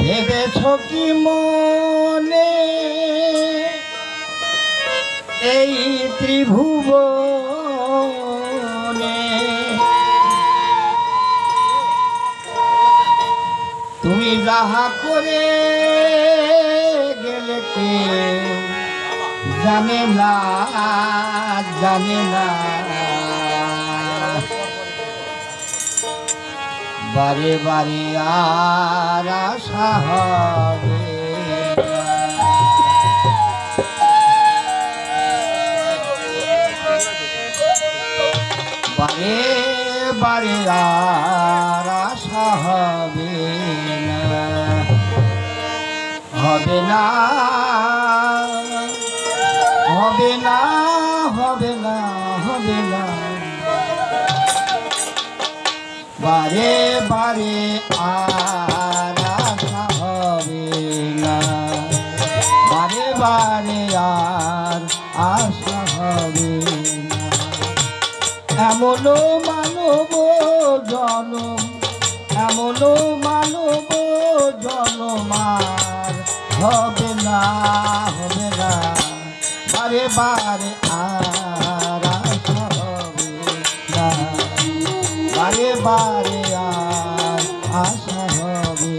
ভেবেছ কি মনে এই ত্রিভুবনে তুমি যাহা করে গেলে কে জানে না জানে না বারে বারে আর আশা হবে বারে বারে আর আশা হবে না হবে না হবে না হবে না হবে না বারে বারে আর আশা হবে না বারে বারে আর আশা হবে না এমনও মানব জনম এমনও মানব জনম আর হবে না বারে বারে আর আশা হবে না বারে বারে আর আশা হবে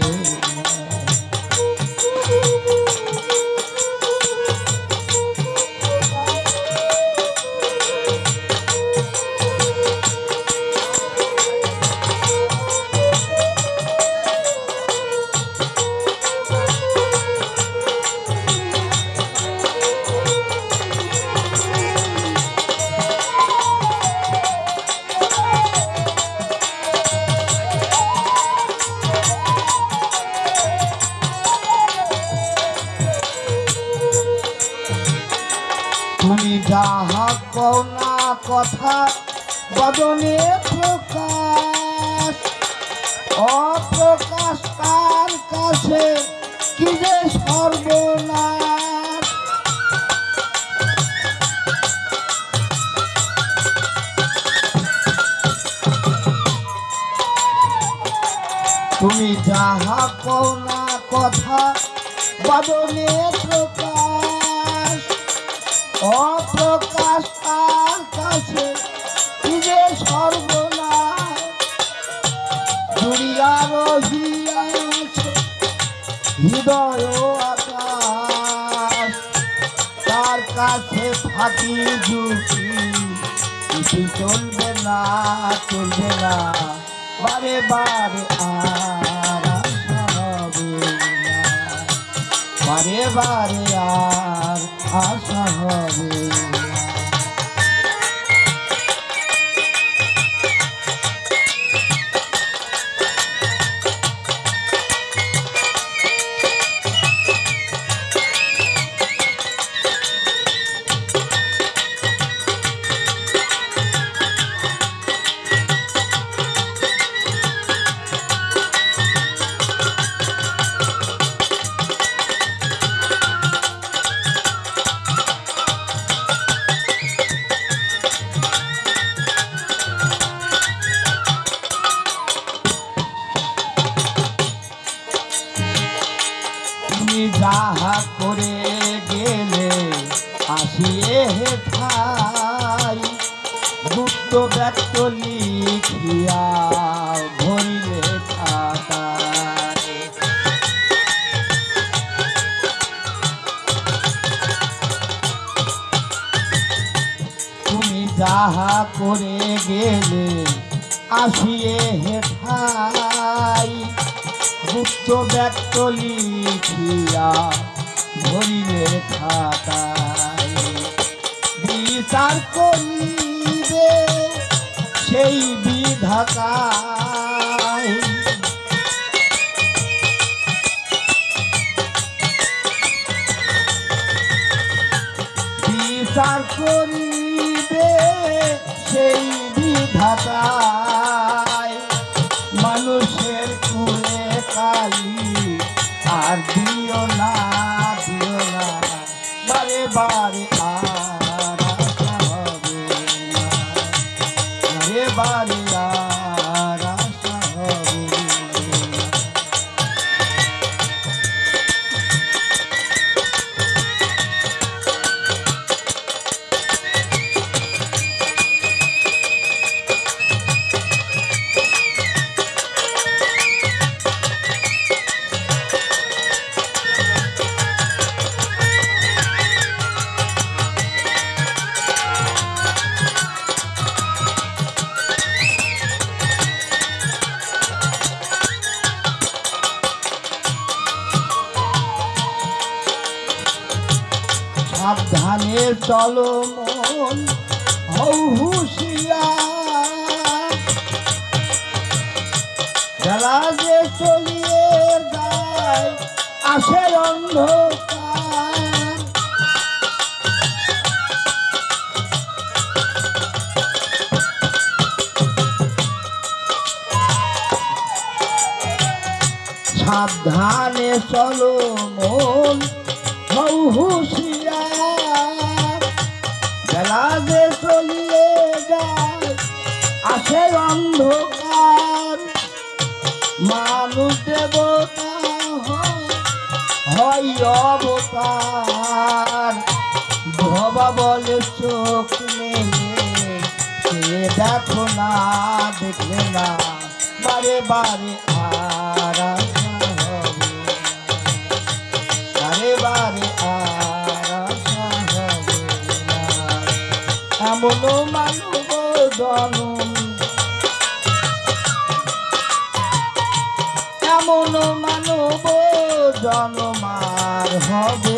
তুমি যাহা কও না কথা বদনে প্রকাশ অপ্রকাশ তার কাছে কি যে সর্বনাশ তুমি যাহা কও না কথা বদনে প্রকাশ অপ্রকাশ তার কাছে কি যে সর্বনাশ জুড়িয়া রহিয়াছে হৃদয় আকাশ তার কাছে ফাঁকি ঝুঁকি কিছু চলবে না বারে বারে আর আশা হবে না বারে বারে আর আশা হবে যাহা করে গেলে আসিয়ে ঠাই গুপ্ত ব্যক্ত লিখিয়া ভরিলে খাতায় তুমি যাহা করে গেলে আসিয়ে ঠাই গুপ্ত ব্যক্ত লিখিয়া ধরিলে খাতায় বিচার করিবে সেই বিধাতায় বিচার করিবে সেই বিধাতায় মানুষের কুলে কালি আর দিও না বারে বারে আর আশা হবে না বারে বারে আর আশা হবে না সাবধানে চলো মন হও হুঁশিয়ার বেলা যে চলিয়ে যায় আসে অন্ধকার সাবধানে চলো মন হও হুঁশিয়ার বেলা যে চলিয়ে যায় আসে অন্ধকার মানুষ দেবতা হয় অবতার ভবা বলে চোখ মেলে সে দেখো না দেখলে না বারে বারে আর আশা হবে বারে বারে আর আশা হবে না এমন মানব জনম এমন মানব জনমার হবে